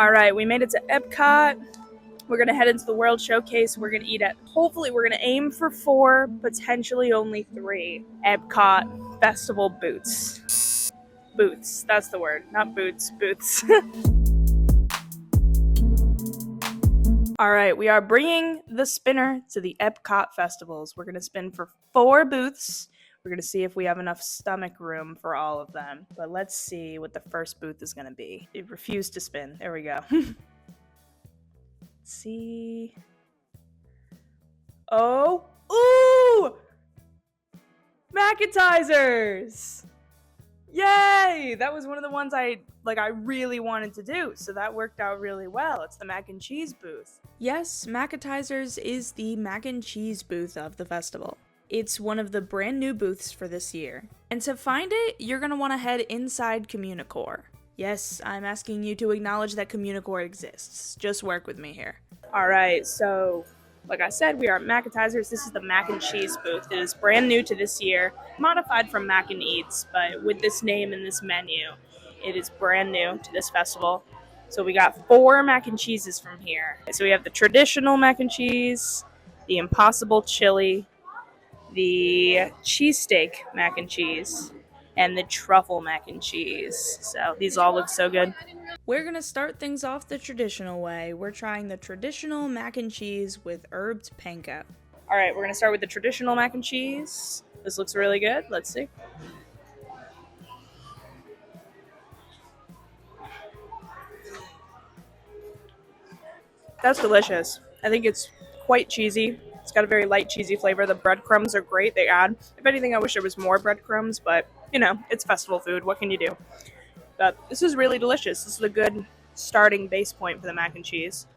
All right, we made it to Epcot. We're going to head into the World Showcase. We're going to eat at, hopefully we're going to aim for 4, potentially only 3 EPCOT Festival booths. Booths, that's the word, not boots, booths. All right, we are bringing the spinner to the EPCOT Festivals. We're going to spin for 4 booths. We're going to see if we have enough stomach room for all of them. But let's see what the first booth is going to be. It refused to spin. There we go. Let's see. Oh. Ooh! Macatizers! Yay! That was one of the ones I really wanted to do, so that worked out really well. It's the mac and cheese booth. Yes, Macatizers is the mac and cheese booth of the festival. It's one of the brand new booths for this year. And to find it, you're going to want to head inside Communicore. Yes, I'm asking you to acknowledge that Communicore exists. Just work with me here. Alright, so like I said, we are at Macatizers. This is the mac and cheese booth. It is brand new to this year, modified from Mac and Eats, but with this name and this menu, it is brand new to this festival. So we got 4 mac and cheeses from here. So we have the traditional mac and cheese, the Impossible Chili, the cheesesteak mac and cheese, and the truffle mac and cheese. So these all look so good. We're going to start things off the traditional way. We're trying the traditional mac and cheese with herbed panko. All right, we're going to start with the traditional mac and cheese. This looks really good. Let's see. That's delicious. I think it's quite cheesy. It's got a very light cheesy flavor. The breadcrumbs are great. They add, if anything, I wish there was more breadcrumbs, but you know, it's festival food. What can you do? But this is really delicious. This is a good starting base point for the mac and cheese.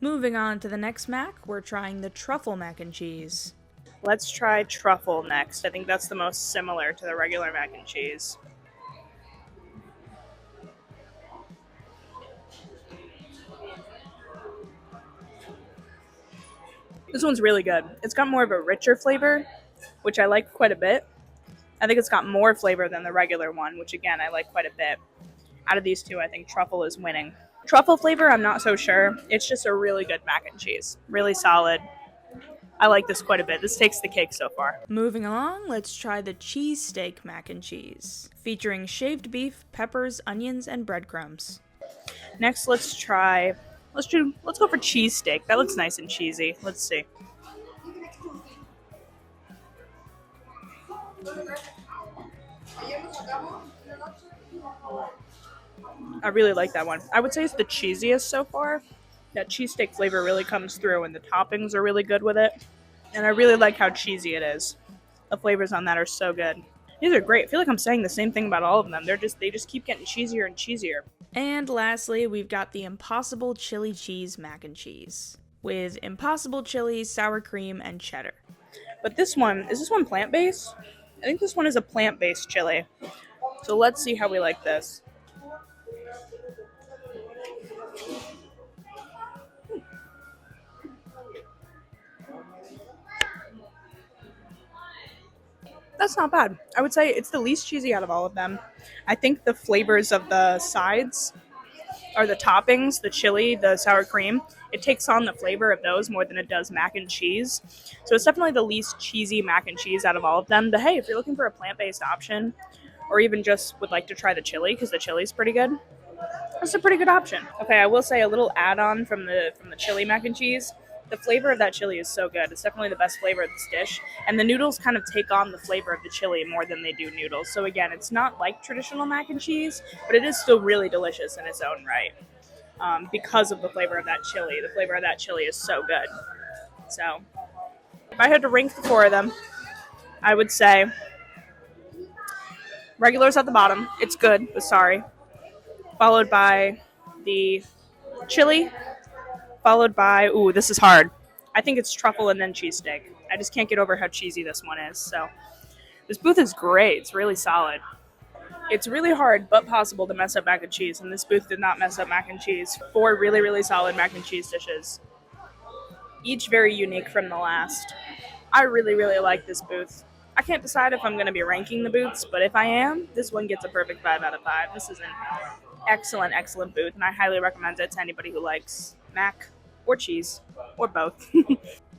Moving on to the next mac, we're trying the truffle mac and cheese. Let's try truffle next. I think that's the most similar to the regular mac and cheese. This one's really good. It's got more of a richer flavor, which I like quite a bit. I think it's got more flavor than the regular one, which again, I like quite a bit. Out of these two, I think truffle is winning. Truffle flavor, I'm not so sure. It's just a really good mac and cheese. Really solid. I like this quite a bit. This takes the cake so far. Moving along, let's try the cheesesteak mac and cheese, featuring shaved beef, peppers, onions, and breadcrumbs. Next, let's go for cheesesteak. That looks nice and cheesy. Let's see. I really like that one. I would say it's the cheesiest so far. That cheesesteak flavor really comes through, and the toppings are really good with it. And I really like how cheesy it is. The flavors on that are so good. These are great. I feel like I'm saying the same thing about all of them. They just keep getting cheesier and cheesier. And lastly, we've got the Impossible Chili Cheese Mac and Cheese with Impossible Chili, sour cream, and cheddar. But is this one plant-based? I think this one is a plant-based chili. So let's see how we like this. That's not bad. I would say it's the least cheesy out of all of them. I think the flavors of the sides or the toppings, the chili, the sour cream, it takes on the flavor of those more than it does mac and cheese. So it's definitely the least cheesy mac and cheese out of all of them. But hey, if you're looking for a plant-based option, or even just would like to try the chili, because the chili's pretty good, that's a pretty good option. Okay, I will say a little add-on from the chili mac and cheese. The flavor of that chili is so good. It's definitely the best flavor of this dish. And the noodles kind of take on the flavor of the chili more than they do noodles. So again, it's not like traditional mac and cheese, but it is still really delicious in its own right. Because of the flavor of that chili. The flavor of that chili is so good. So, if I had to rank the 4 of them, I would say regular's at the bottom. It's good, but sorry. Followed by the chili. Followed by, ooh, this is hard. I think it's truffle and then cheesesteak. I just can't get over how cheesy this one is. So, this booth is great. It's really solid. It's really hard, but possible to mess up mac and cheese, and this booth did not mess up mac and cheese. 4 really, really solid mac and cheese dishes. Each very unique from the last. I really, really like this booth. I can't decide if I'm going to be ranking the booths, but if I am, this one gets a perfect 5 out of 5. This is excellent, excellent booth, and I highly recommend it to anybody who likes mac or cheese or both.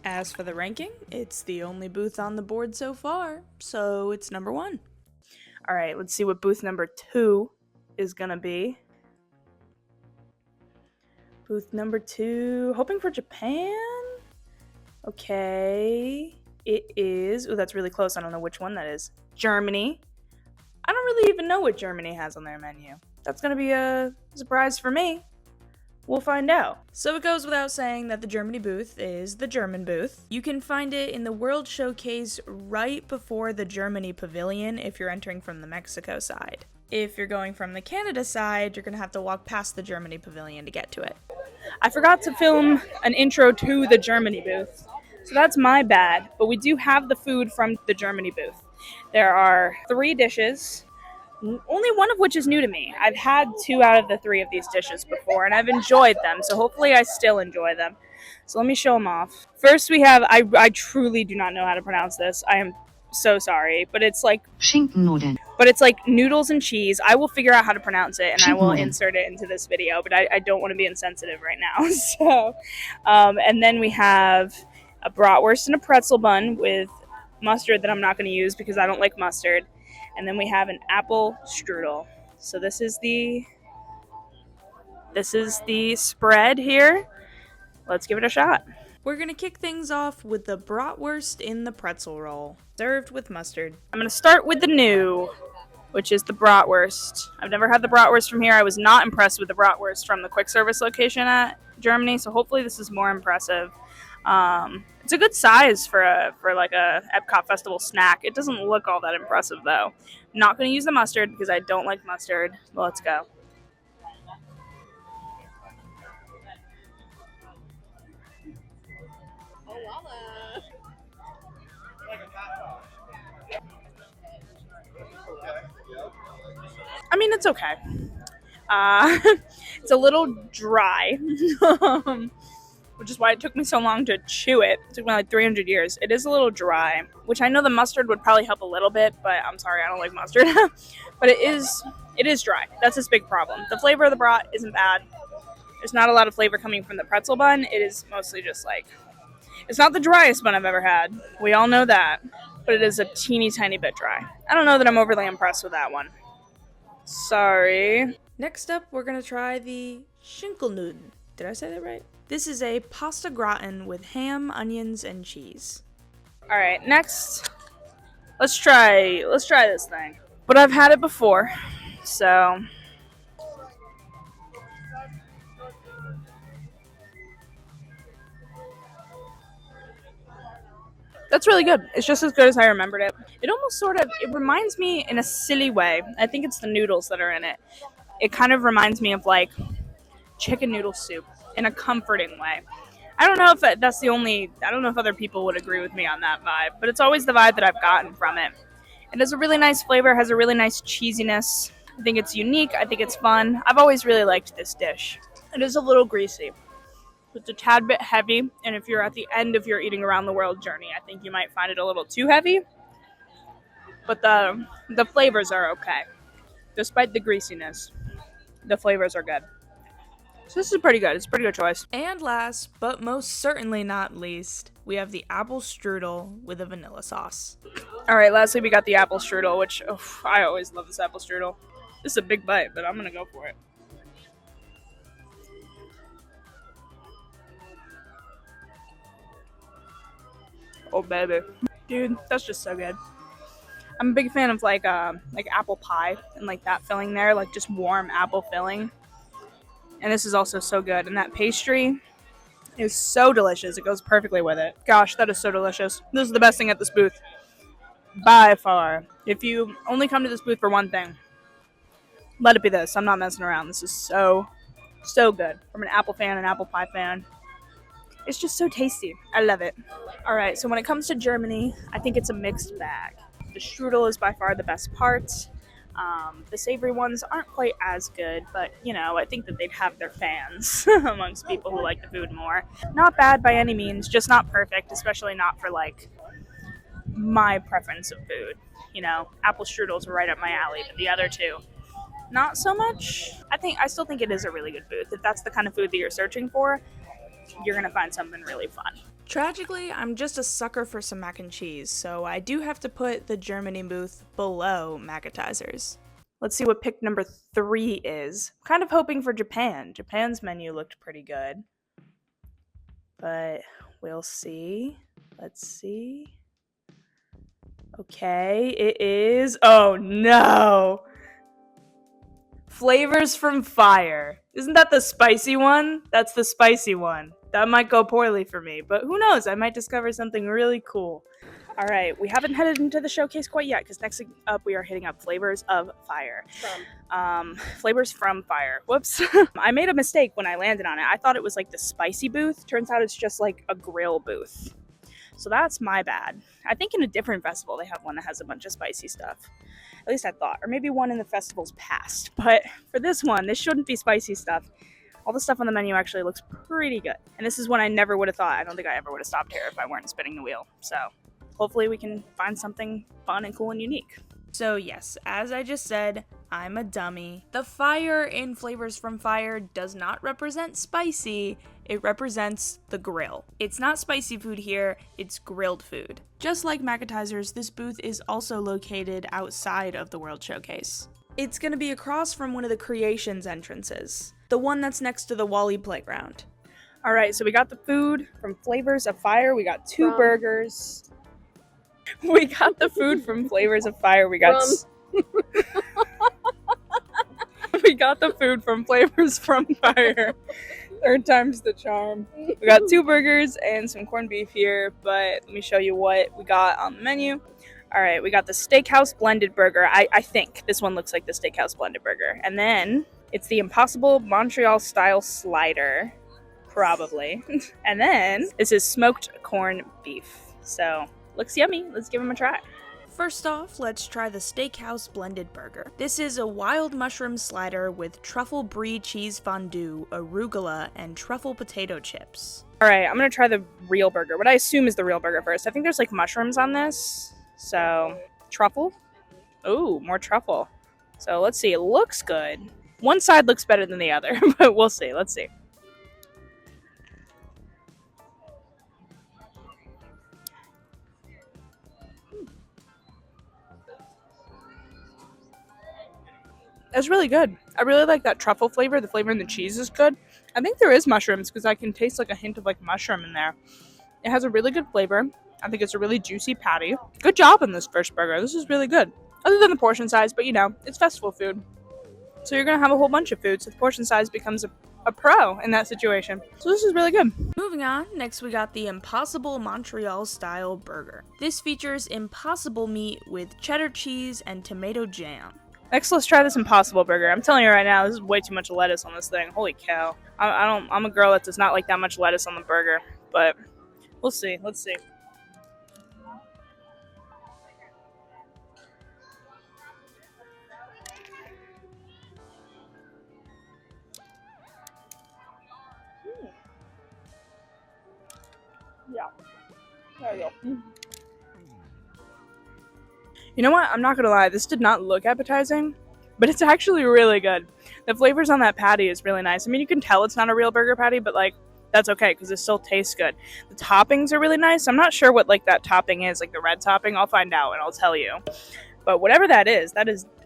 As for the ranking, it's the only booth on the board so far, so it's number 1. All right, let's see what booth number 2 is gonna be. Booth number 2, hoping for Japan? Okay, it is, oh, that's really close, I don't know which one that is. Germany. I don't really even know what Germany has on their menu. That's gonna be a surprise for me. We'll find out. So it goes without saying that the Germany booth is the German booth. You can find it in the World Showcase right before the Germany pavilion if you're entering from the Mexico side. If you're going from the Canada side, you're gonna have to walk past the Germany pavilion to get to it. I forgot to film an intro to the Germany booth, so that's my bad, but we do have the food from the Germany booth. There are 3 dishes, only one of which is new to me. I've had 2 out of the 3 of these dishes before, and I've enjoyed them, so hopefully I still enjoy them. So let me show them off. First we have, I truly do not know how to pronounce this. I am so sorry, but it's like Schinkennudeln. But it's like noodles and cheese. I will figure out how to pronounce it, and I will insert it into this video, but I don't want to be insensitive right now. So, and then we have a bratwurst and a pretzel bun with mustard that I'm not going to use because I don't like mustard. And then we have an apple strudel. So this is the spread here. Let's give it a shot. We're gonna kick things off with the bratwurst in the pretzel roll, served with mustard. I'm gonna start with the new, which is the bratwurst. I've never had the bratwurst from here. I was not impressed with the bratwurst from the quick service location at Germany, so hopefully this is more impressive. It's a good size for like a EPCOT Festival snack. It doesn't look all that impressive though. I'm not going to use the mustard because I don't like mustard. Well, let's go. I mean, it's okay. It's a little dry. Which is why it took me so long to chew it. It took me like 300 years. It is a little dry, which I know the mustard would probably help a little bit, but I'm sorry, I don't like mustard. But it is dry. That's its big problem. The flavor of the brat isn't bad. There's not a lot of flavor coming from the pretzel bun. It is mostly just like, it's not the driest bun I've ever had. We all know that, but it is a teeny tiny bit dry. I don't know that I'm overly impressed with that one. Sorry. Next up, we're gonna try the Schinkennudeln. Did I say that right? This is a pasta gratin with ham, onions, and cheese. All right, next, let's try this thing. But I've had it before, so. That's really good. It's just as good as I remembered it. It almost it reminds me in a silly way. I think it's the noodles that are in it. It kind of reminds me of like chicken noodle soup in a comforting way. I don't know if I don't know if other people would agree with me on that vibe, but it's always the vibe that I've gotten from it. It has a really nice flavor, has a really nice cheesiness. I think it's unique. I think it's fun. I've always really liked this dish. It is a little greasy. It's a tad bit heavy, and if you're at the end of your eating around the world journey, I think you might find it a little too heavy. But the flavors are okay. Despite the greasiness, the flavors are good. So this is pretty good. It's a pretty good choice. And last, but most certainly not least, we have the apple strudel with a vanilla sauce. All right, lastly, we got the apple strudel, which I always love this apple strudel. This is a big bite, but I'm going to go for it. Oh, baby. Dude, that's just so good. I'm a big fan of like apple pie and like that filling there, like just warm apple filling. And this is also so good. And that pastry is so delicious. It goes perfectly with it. Gosh, that is so delicious. This is the best thing at this booth. By far. If you only come to this booth for one thing, let it be this. I'm not messing around. This is so good. From an apple fan and apple pie fan. It's just so tasty. I love it. All right, so when it comes to Germany, I think it's a mixed bag. The strudel is by far the best part. The savory ones aren't quite as good, but, you know, I think that they'd have their fans amongst people who like the food more. Not bad by any means, just not perfect, especially not for, like, my preference of food. You know, apple strudels are right up my alley, but the other two, not so much. I still think it is a really good booth. If that's the kind of food that you're searching for, you're gonna find something really fun. Tragically, I'm just a sucker for some mac and cheese, so I do have to put the Germany booth below Macatizers. Let's see what pick number 3 is. I'm kind of hoping for Japan. Japan's menu looked pretty good, but we'll see. Let's see. Okay, it is. Oh no! Flavors from Fire. Isn't that the spicy one? That's the spicy one. That might go poorly for me, but who knows? I might discover something really cool. All right, we haven't headed into the showcase quite yet because next up we are hitting up Flavors of Fire. Flavors from Fire. Whoops. I made a mistake when I landed on it. I thought it was like the spicy booth. Turns out it's just like a grill booth. So that's my bad. I think in a different festival they have one that has a bunch of spicy stuff. At least I thought. Or maybe one in the festivals past. But for this one, this shouldn't be spicy stuff. All the stuff on the menu actually looks pretty good. And this is one I never would have thought. I don't think I ever would have stopped here if I weren't spinning the wheel. So hopefully we can find something fun and cool and unique. So yes, as I just said, I'm a dummy. The fire in Flavors from Fire does not represent spicy, it represents the grill. It's not spicy food here, it's grilled food. Just like Macatizers, this booth is also located outside of the World Showcase. It's gonna be across from one of the Creations entrances, the one that's next to the Wally Playground. Alright, so we got the food from Flavors of Fire, we got 2 burgers. We got the food from Flavors of Fire. We got we got the food from Flavors from Fire. 3rd time's the charm. We got 2 burgers and some corned beef here, but let me show you what we got on the menu. All right, we got the Steakhouse Blended Burger. I think this one looks like the Steakhouse Blended Burger. And then it's the Impossible Montreal Style Slider, probably. And then this is smoked corned beef. So looks yummy. Let's give them a try. First off, let's try the Steakhouse Blended Burger. This is a wild mushroom slider with truffle brie cheese fondue, arugula, and truffle potato chips. Alright, I'm gonna try the real burger. What I assume is the real burger first. I think there's like mushrooms on this. So, truffle? Ooh, more truffle. So let's see, it looks good. One side looks better than the other, but we'll see. Let's see. It's really good. I really like that truffle flavor. The flavor in the cheese is good. I think there is mushrooms because I can taste like a hint of like mushroom in there. It has a really good flavor. I think it's a really juicy patty. Good job on this first burger. This is really good. Other than the portion size, but you know, it's festival food. So you're going to have a whole bunch of food. So the portion size becomes a pro in that situation. So this is really good. Moving on, next we got the Impossible Montreal Style Burger. This features impossible meat with cheddar cheese and tomato jam. Next, let's try this Impossible Burger. I'm telling you right now, this is way too much lettuce on this thing. Holy cow. I'm a girl that does not like that much lettuce on the burger, but we'll see. Let's see. Yeah. There we go. You know what? I'm not gonna lie. This did not look appetizing, but it's actually really good. The flavors on that patty is really nice. I mean, you can tell it's not a real burger patty, but like that's okay because it still tastes good. The toppings are really nice. I'm not sure what like that topping is, like the red topping. I'll find out and I'll tell you. But whatever that is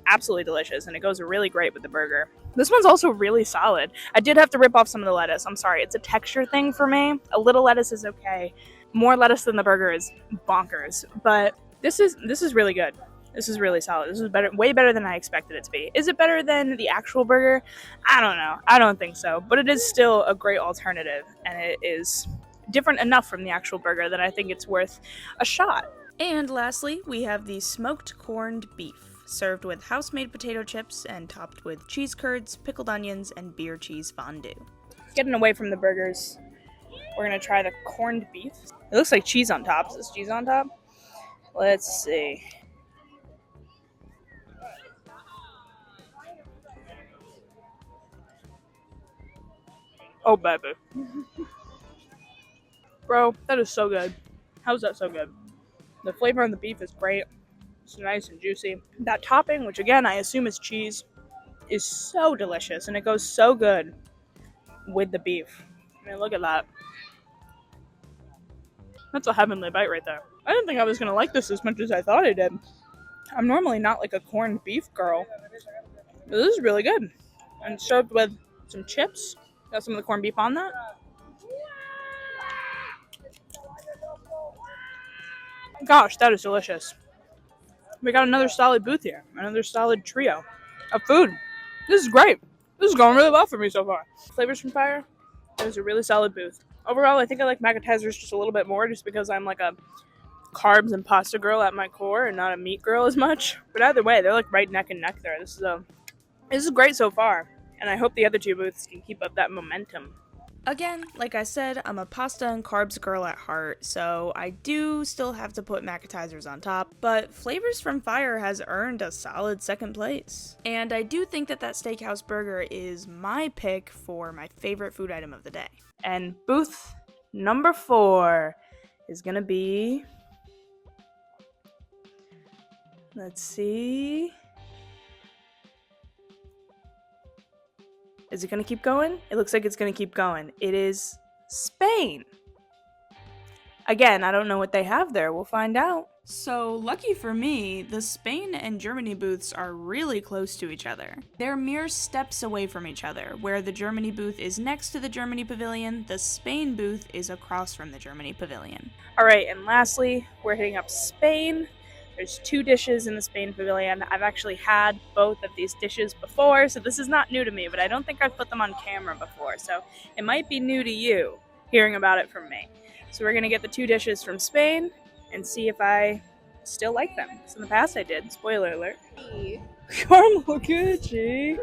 absolutely delicious and it goes really great with the burger. This one's also really solid. I did have to rip off some of the lettuce. I'm sorry. It's a texture thing for me. A little lettuce is okay. More lettuce than the burger is bonkers. But this is really good. This is really solid. This is better, way better than I expected it to be. Is it better than the actual burger? I don't know. I don't think so. But it is still a great alternative, and it is different enough from the actual burger that I think it's worth a shot. And lastly, we have the smoked corned beef, served with house-made potato chips and topped with cheese curds, pickled onions, and beer cheese fondue. Getting away from the burgers, we're going to try the corned beef. It looks like cheese on top. Is this cheese on top? Let's see. Oh, baby. Bro, that is so good. How is that so good? The flavor on the beef is great. It's nice and juicy. That topping, which again I assume is cheese, is so delicious, and it goes so good with the beef. I mean, look at that. That's a heavenly bite right there. I didn't think I was going to like this as much as I thought I did. I'm normally not like a corned beef girl, but this is really good. And served with some chips. Got some of the corned beef on that. Gosh, that is delicious. We got another solid booth here. Another solid trio of food. This is great. This is going really well for me so far. Flavors from Fire. It was a really solid booth. Overall, I think I like Macatizers just a little bit more just because I'm like a carbs and pasta girl at my core and not a meat girl as much. But either way, they're like right neck and neck there. This is great so far. And I hope the other two booths can keep up that momentum. Again, like I said, I'm a pasta and carbs girl at heart, so I do still have to put Macatizers on top, but Flavors from Fire has earned a solid second place. And I do think that steakhouse burger is my pick for my favorite food item of the day. And booth number 4 is gonna be... Let's see... Is it going to keep going? It looks like it's going to keep going. It is Spain. Again, I don't know what they have there. We'll find out. So, lucky for me, the Spain and Germany booths are really close to each other. They're mere steps away from each other. Where the Germany booth is next to the Germany pavilion, the Spain booth is across from the Germany pavilion. Alright, and lastly, we're hitting up Spain. There's 2 dishes in the Spain pavilion. I've actually had both of these dishes before, so this is not new to me, but I don't think I've put them on camera before, so it might be new to you hearing about it from me. So we're going to get the 2 dishes from Spain and see if I still like them. So in the past I did. Spoiler alert. Caramel Gucci.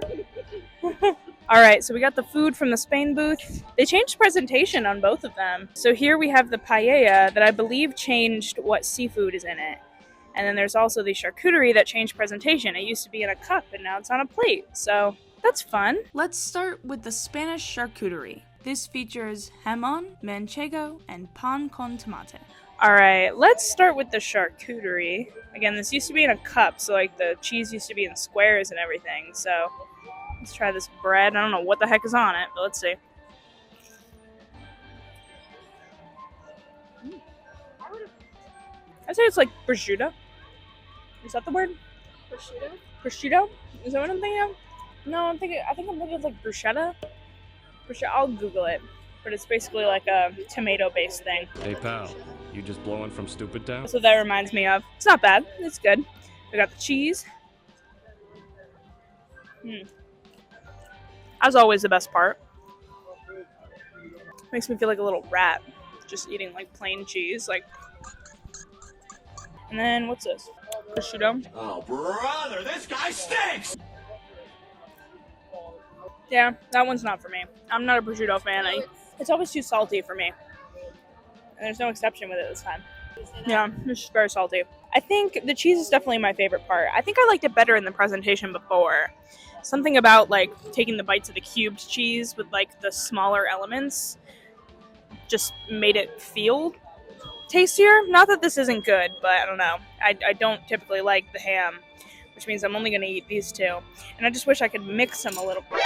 Alright, so we got the food from the Spain booth. They changed presentation on both of them. So here we have the paella that I believe changed what seafood is in it. And then there's also the charcuterie that changed presentation. It used to be in a cup and now it's on a plate. So that's fun. Let's start with the Spanish charcuterie. This features jamón, manchego, and pan con tomate. Alright, let's start with the charcuterie. Again, this used to be in a cup, so like the cheese used to be in squares and everything. So let's try this bread. I don't know what the heck is on it, but let's see. I'd say it's like prosciutto. Is that the word? Prosciutto? Prosciutto? Is that what I'm thinking of? No, I think I'm thinking of like bruschetta. I'll Google it. But it's basically like a tomato-based thing. Hey pal, you just blowing from Stupid Town? That's what that reminds me of. It's not bad. It's good. We got the cheese. As always, the best part. Makes me feel like a little rat. Just eating like plain cheese. Like. And then, what's this? Prosciutto. Oh, brother, this guy stinks! Yeah, that one's not for me. I'm not a prosciutto fan. It's always too salty for me. And there's no exception with it this time. Yeah, it's just very salty. I think the cheese is definitely my favorite part. I think I liked it better in the presentation before. Something about, like, taking the bites of the cubed cheese with, like, the smaller elements just made it feel tastier. Not that this isn't good, but I don't know. I don't typically like the ham, which means I'm only going to eat these 2. And I just wish I could mix them a little bit.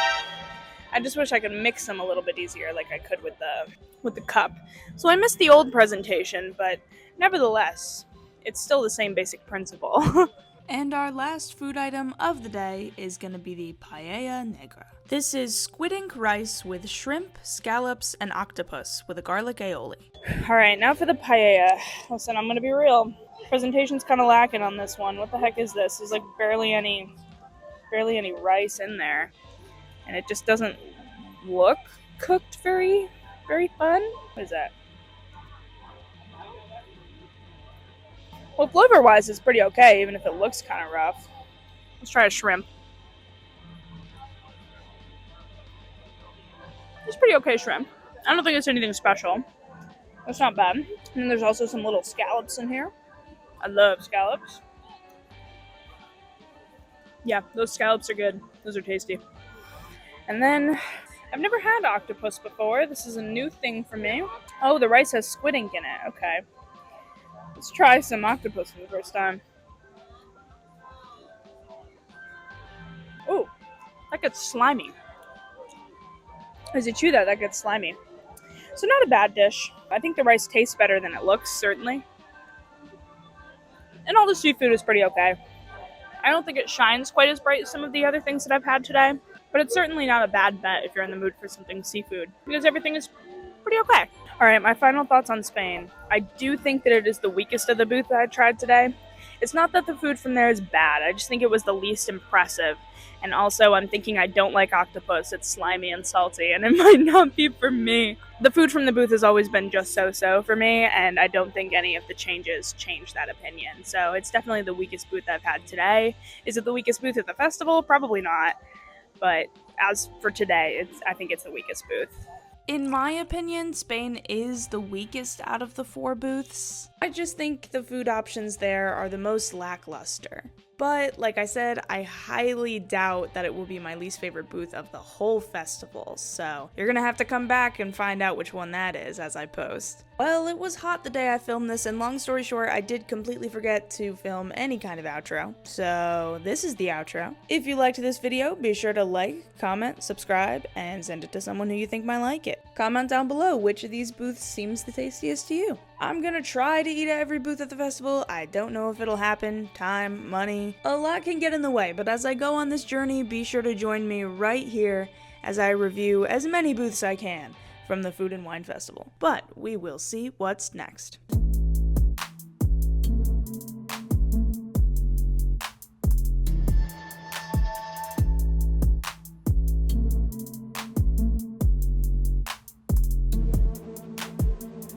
Easier, like I could with the cup. So I missed the old presentation, but nevertheless, it's still the same basic principle. And our last food item of the day is going to be the paella negra. This is squid ink rice with shrimp, scallops, and octopus with a garlic aioli. Alright, now for the paella. Listen, I'm going to be real. Presentation's kind of lacking on this one. What the heck is this? There's like barely any rice in there. And it just doesn't look cooked very, very fun. What is that? Well, flavor-wise, it's pretty okay, even if it looks kind of rough. Let's try a shrimp. It's pretty okay shrimp. I don't think it's anything special. It's not bad. And then there's also some little scallops in here. I love scallops. Yeah, those scallops are good. Those are tasty. And then, I've never had octopus before. This is a new thing for me. Oh, the rice has squid ink in it. Okay. Let's try some octopus for the first time. Ooh, that That gets slimy. As you chew that, that gets slimy. So not a bad dish. I think the rice tastes better than it looks, certainly. And all the seafood is pretty okay. I don't think it shines quite as bright as some of the other things that I've had today, but it's certainly not a bad bet if you're in the mood for something seafood, because everything is pretty okay. Alright, my final thoughts on Spain. I do think that it is the weakest of the booths that I tried today. It's not that the food from there is bad, I just think it was the least impressive. And also, I'm thinking I don't like octopus, it's slimy and salty, and it might not be for me. The food from the booth has always been just so-so for me, and I don't think any of the changes change that opinion. So it's definitely the weakest booth I've had today. Is it the weakest booth at the festival? Probably not. But as for today, I think it's the weakest booth. In my opinion, Spain is the weakest out of the 4 booths. I just think the food options there are the most lackluster. But, like I said, I highly doubt that it will be my least favorite booth of the whole festival, so you're gonna have to come back and find out which one that is as I post. Well, it was hot the day I filmed this, and long story short, I did completely forget to film any kind of outro. So, this is the outro. If you liked this video, be sure to like, comment, subscribe, and send it to someone who you think might like it. Comment down below which of these booths seems the tastiest to you. I'm gonna try to eat at every booth at the festival. I don't know if it'll happen. Time, money, a lot can get in the way, but as I go on this journey, be sure to join me right here as I review as many booths I can from the Food and Wine Festival. But we will see what's next.